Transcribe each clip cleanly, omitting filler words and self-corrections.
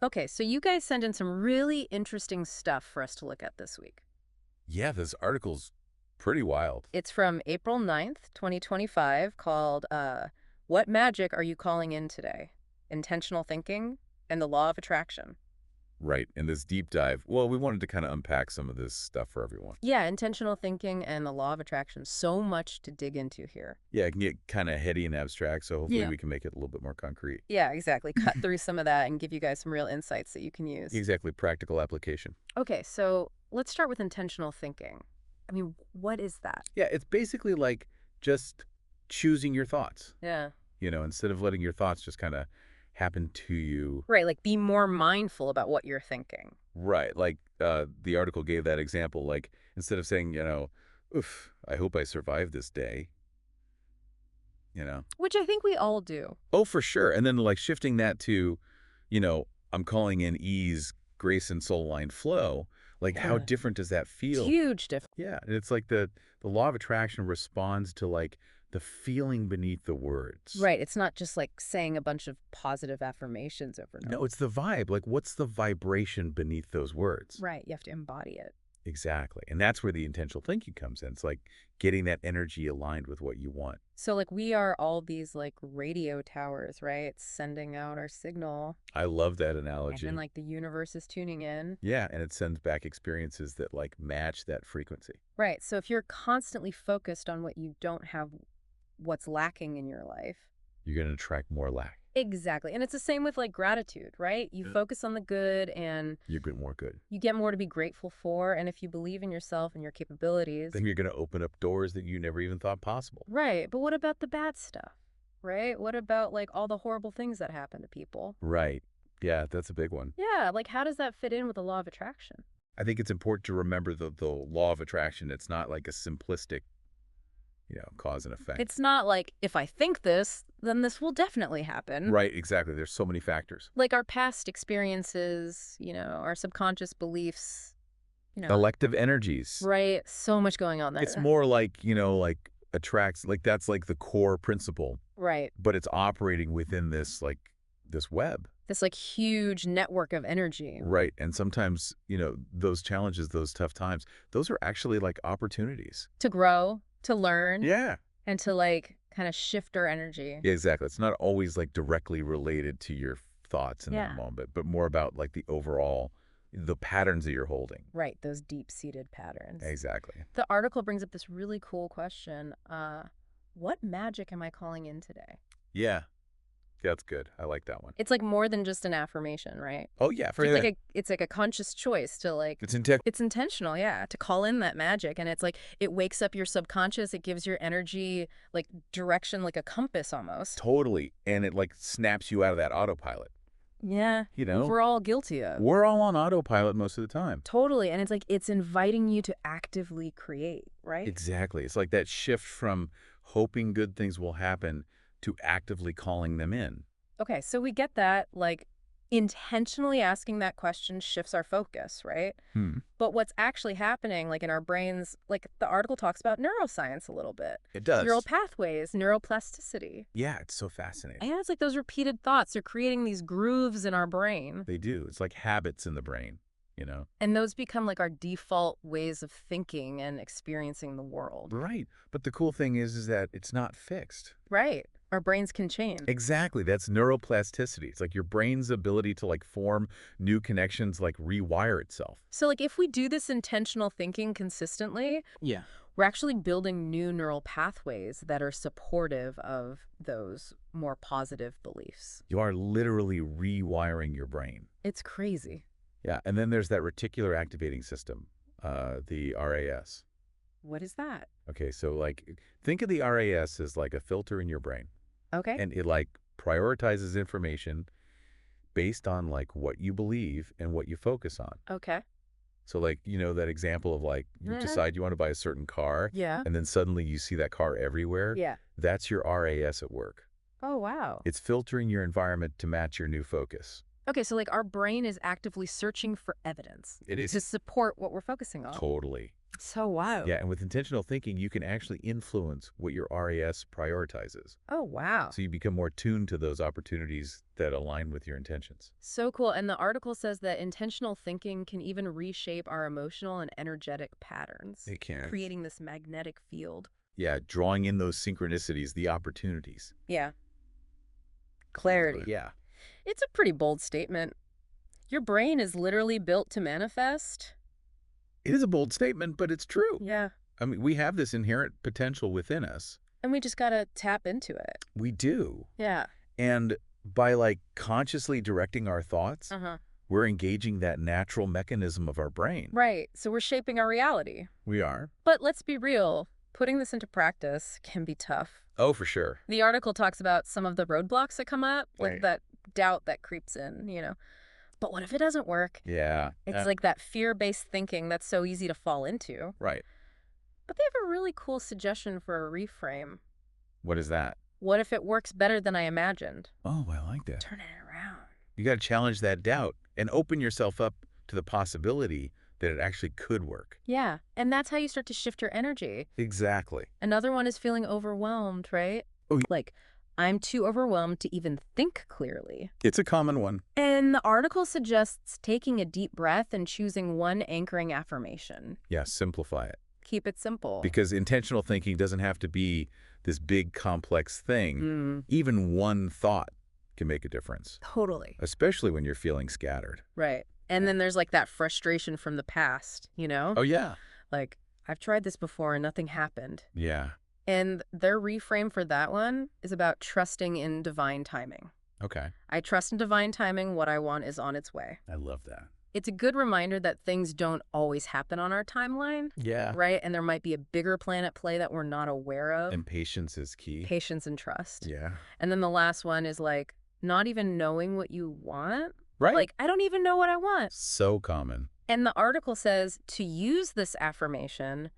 Okay, so you guys sent in some really interesting stuff for us to look at this week. Yeah, this article's pretty wild. It's from April 9th, 2025, called What Magic Are You Calling In Today? Intentional Thinking and the Law of Attraction. Right. In this deep dive, well, we wanted to kind of unpack some of this stuff for everyone. Yeah, intentional thinking and the law of attraction. So much to dig into here. Yeah, it can get kind of heady and abstract, so hopefully Yeah. we can make it a little bit more concrete. Yeah, exactly. Cut through some of that and give you guys some real insights that you can use. Exactly, practical application. Okay, so let's start with intentional thinking. I mean, what is that? Yeah, it's basically like just choosing your thoughts, Yeah. instead of letting your thoughts just kind of happen to you. Right, like be more mindful about what you're thinking. Right. Like the article gave that example, like instead of saying, oof, I hope I survive this day, you know. Which I think we all do. Oh, for sure. And then like shifting that to, you know, I'm calling in ease, grace, and soul line flow. Like how Yeah. different does that It's feel? huge difference. Yeah. And it's like the law of attraction responds to like the feeling beneath the words. Right, it's not just like saying a bunch of positive affirmations over and No, over. it's the vibe. Like what's the vibration beneath those words? Right, you have to embody it. Exactly. And that's where the intentional thinking comes in. It's like getting that energy aligned with what you want. So like we are all these like radio towers, right? Sending out our signal. I love that And analogy. then like the universe is tuning in. Yeah, and it sends back experiences that like match that frequency. Right. So if you're constantly focused on what you don't have, what's lacking in your life. You're going to attract more lack. Exactly. And it's the same with like gratitude, right? You focus on the good and You get more good. you get more to be grateful for. And if you believe in yourself and your capabilities. Then you're going to open up doors that you never even thought possible. Right. But what about the bad stuff? Right? What about like all the horrible things that happen to people? Right. Yeah, that's a big one. Yeah. Like how does that fit in with the law of attraction? I think it's important to remember the law of attraction. It's not like a simplistic, cause and effect. It's not like if I think this, then this will definitely happen. Right, exactly. There's so many factors. Like our past experiences, our subconscious beliefs, Elective energies. right? So much going on there. It's more like, like attracts, like that's like the core principle, right. but it's operating within this, like this web. This like huge network of energy. Right. And sometimes, those challenges, those tough times, those are actually like opportunities. To grow, to learn, Yeah. and to like kind of shift our energy. Yeah, exactly. It's not always like directly related to your thoughts in Yeah. that moment, but more about like the overall, the patterns that you're holding. Right, those deep-seated patterns. Exactly. The article brings up this really cool question. What magic am I calling in today? Yeah. That's good. I like that one. It's like more than just an affirmation, right? Oh, yeah. For It's like a conscious choice to like it's it's intentional, yeah, to call in that magic. And it's like it wakes up your subconscious, it gives your energy like direction, like a compass almost. totally. And it like snaps you out of that autopilot. Yeah. We're all guilty of. We're all on autopilot most of the time. Totally. And it's like it's inviting you to actively create, right? Exactly. It's like that shift from hoping good things will happen to actively calling them in. Okay, so we get that, like, intentionally asking that question shifts our focus, right? But what's actually happening, like, in our brains, like, the article talks about neuroscience a little bit. It does. Neural pathways, neuroplasticity. Yeah, it's so fascinating. And it's like those repeated thoughts are creating these grooves in our brain. They do. It's like habits in the brain, And those become, like, our default ways of thinking and experiencing the world. Right. But the cool thing is that it's not fixed. Right. Our brains can change. Exactly. That's neuroplasticity. It's like your brain's ability to like form new connections, like rewire itself. So, like, if we do this intentional thinking consistently, Yeah. we're actually building new neural pathways that are supportive of those more positive beliefs. You are literally rewiring your brain. It's crazy. Yeah. And then there's that reticular activating system, the RAS. What is that? Okay. So like think of the RAS as like a filter in your brain. Okay. And it like prioritizes information based on like what you believe and what you focus on. Okay. So like, that example of like you Mhm. decide you want to buy a certain car Yeah. and then suddenly you see that car everywhere. Yeah. That's your RAS at work. Oh, wow. It's filtering your environment to match your new focus. Okay, so like our brain is actively searching for evidence It is to support what we're focusing on. totally. So wow. Yeah, and with intentional thinking, you can actually influence what your RAS prioritizes. Oh, wow. So you become more tuned to those opportunities that align with your intentions. So cool. And the article says that intentional thinking can even reshape our emotional and energetic patterns, It can. creating this magnetic field. Yeah, drawing in those synchronicities, the opportunities. Yeah. Clarity. Yeah. It's a pretty bold statement. Your brain is literally built to manifest. It is a bold statement, but it's true. Yeah. I mean, we have this inherent potential within us. And we just got to tap into it. We do. Yeah. And by like consciously directing our thoughts, Uh-huh. we're engaging that natural mechanism of our brain. Right. So we're shaping our reality. We are. But let's be real. Putting this into practice can be tough. Oh, for sure. The article talks about some of the roadblocks that come up, like Right. that doubt that creeps in, But what if it doesn't work? Yeah. It's like that fear-based thinking that's so easy to fall into. Right. But they have a really cool suggestion for a reframe. What is that? What if it works better than I imagined? Oh, I like that. Turn it around. You got to challenge that doubt and open yourself up to the possibility that it actually could work. Yeah, and that's how you start to shift your energy. Exactly. Another one is feeling overwhelmed, right? Oh, Like, I'm too overwhelmed to even think clearly. it's a common one. And the article suggests taking a deep breath and choosing one anchoring affirmation. Yeah, simplify it. Keep it simple. Because intentional thinking doesn't have to be this big, complex thing. Even one thought can make a difference, Totally. especially when you're feeling scattered. Right. And then there's like that frustration from the past, Oh, yeah. Like, I've tried this before and nothing happened. Yeah. And their reframe for that one is about trusting in divine timing. Okay. I trust in divine timing. What I want is on its way. I love that. It's a good reminder that things don't always happen on our timeline, Yeah. right? And there might be a bigger plan at play that we're not aware of. And patience is key. Patience and trust. Yeah. And then the last one is like not even knowing what you want. Right. Like, I don't even know what I want. So common. And the article says to use this affirmation,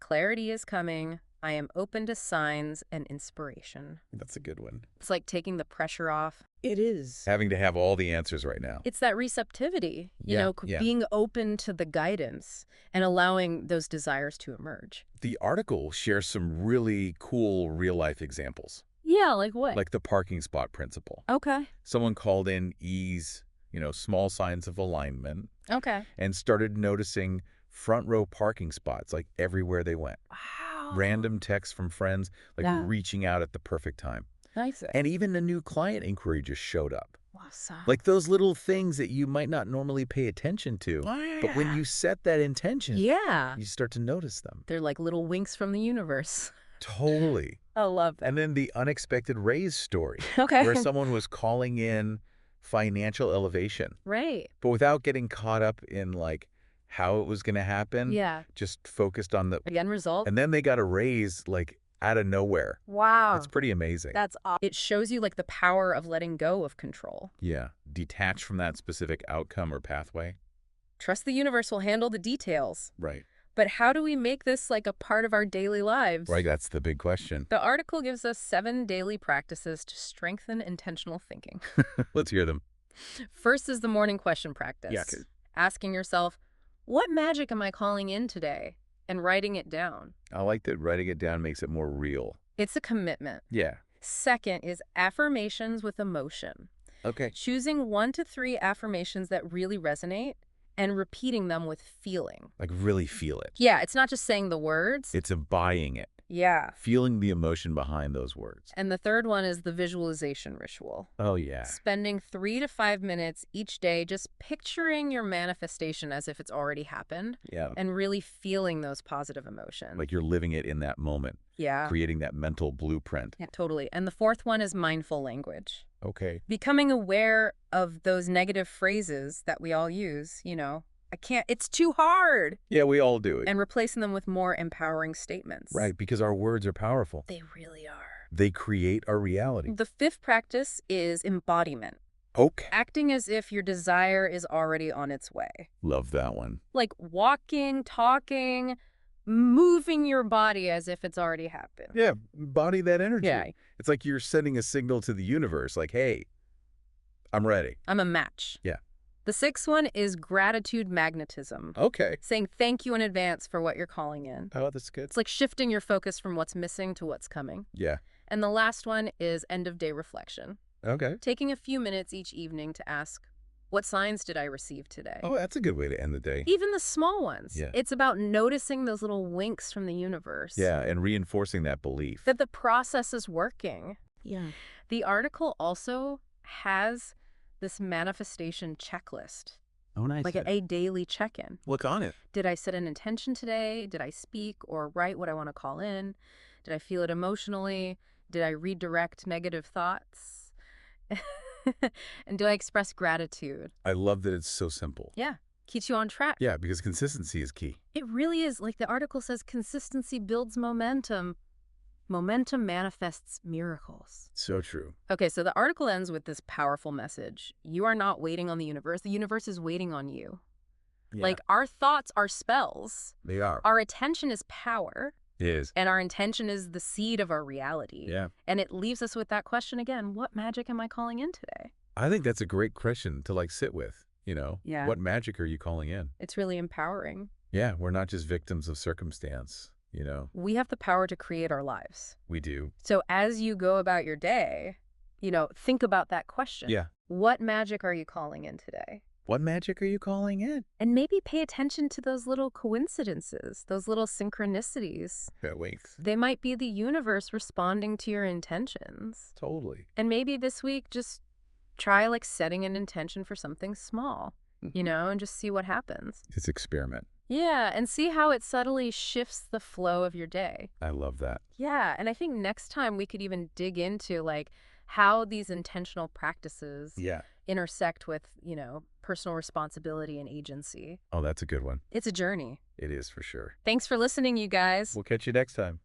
clarity is coming. I am open to signs and inspiration. That's a good one. It's like taking the pressure off. It is. Having to have all the answers right now. It's that receptivity, Yeah. being open to the guidance and allowing those desires to emerge. The article shares some really cool real-life examples, Yeah, like what? like the parking spot principle. Okay. Someone called in ease, small signs of alignment, Okay. and started noticing front row parking spots like everywhere they went. Wow. Random texts from friends, like Yeah. reaching out at the perfect time. Nice. And even a new client inquiry just showed up. Awesome. Like those little things that you might not normally pay attention to. But when you set that intention, yeah. you start to notice them. They're like little winks from the universe. Totally. I love that. And then the unexpected raise story, Okay. where someone was calling in financial elevation, Right. but without getting caught up in like how it was going to happen. Yeah. Just focused on the, The end result. and then they got a raise like out of nowhere. Wow. That's pretty amazing. That's awesome. It shows you like the power of letting go of control. Yeah. Detach from that specific outcome or pathway. Trust the universe will handle the details. Right. But how do we make this like a part of our daily lives? Right. That's the big question. The article gives us 7 daily practices to strengthen intentional thinking. Let's hear them. First is the morning question practice. Yeah, 'cause- Asking yourself, what magic am I calling in today? And writing it down. I like that writing it down makes it more real. It's a commitment. Yeah. Second is affirmations with emotion. Okay. Choosing 1 to 3 affirmations that really resonate and repeating them with feeling. Like really feel it. Yeah, it's not just saying the words. It's embodying it. Yeah. Feeling the emotion behind those words. And the third one is the visualization ritual. Oh, yeah. Spending 3 to 5 minutes each day just picturing your manifestation as if it's already happened Yeah. and really feeling those positive emotions. Like you're living it in that moment. Yeah. Creating that mental blueprint. Yeah, totally. And the fourth one is mindful language. Okay. Becoming aware of those negative phrases that we all use, I can't, it's too hard. Yeah, we all do it. And replacing them with more empowering statements. Right, because our words are powerful. They really are. They create our reality. The fifth practice is embodiment. Okay. Acting as if your desire is already on its way. Love that one. Like walking, talking, moving your body as if it's already happened. Yeah, embody that energy. Yeah. It's like you're sending a signal to the universe like, hey, I'm ready. I'm a match. Yeah. The sixth one is gratitude magnetism, Okay. saying thank you in advance for what you're calling in. Oh, that's good. It's like shifting your focus from what's missing to what's coming. Yeah. And the last one is end-of-day reflection, Okay. taking a few minutes each evening to ask, what signs did I receive today? Oh, that's a good way to end the day. Even the small ones. Yeah. It's about noticing those little winks from the universe. Yeah, and reinforcing that belief. That the process is working. Yeah. The article also has this manifestation checklist, Oh, nice. like a daily check-in. Look on it. Did I set an intention today? Did I speak or write what I want to call in? Did I feel it emotionally? Did I redirect negative thoughts? And do I express gratitude? I love that it's so simple. Yeah, keeps you on track. Yeah, because consistency is key. It really is. Like the article says, consistency builds momentum. Momentum manifests miracles. So true. Okay, so the article ends with this powerful message. You are not waiting on the universe. The universe is waiting on you. Yeah. Like our thoughts are spells. They are. Our attention is power. It is. And our intention is the seed of our reality. Yeah. And it leaves us with that question again, what magic am I calling in today? I think that's a great question to like sit with, Yeah. What magic are you calling in? It's really empowering. Yeah, we're not just victims of circumstance, We have the power to create our lives. We do. So as you go about your day, think about that question. Yeah. What magic are you calling in today? What magic are you calling in? And maybe pay attention to those little coincidences, those little synchronicities. Yeah, winks. They might be the universe responding to your intentions. Totally. And maybe this week, just try like setting an intention for something small, and just see what happens. It's experiment. Yeah, and see how it subtly shifts the flow of your day. I love that. Yeah, and I think next time we could even dig into like how these intentional practices Yeah. intersect with, personal responsibility and agency. Oh, that's a good one. It's a journey. It is for sure. Thanks for listening, you guys. We'll catch you next time.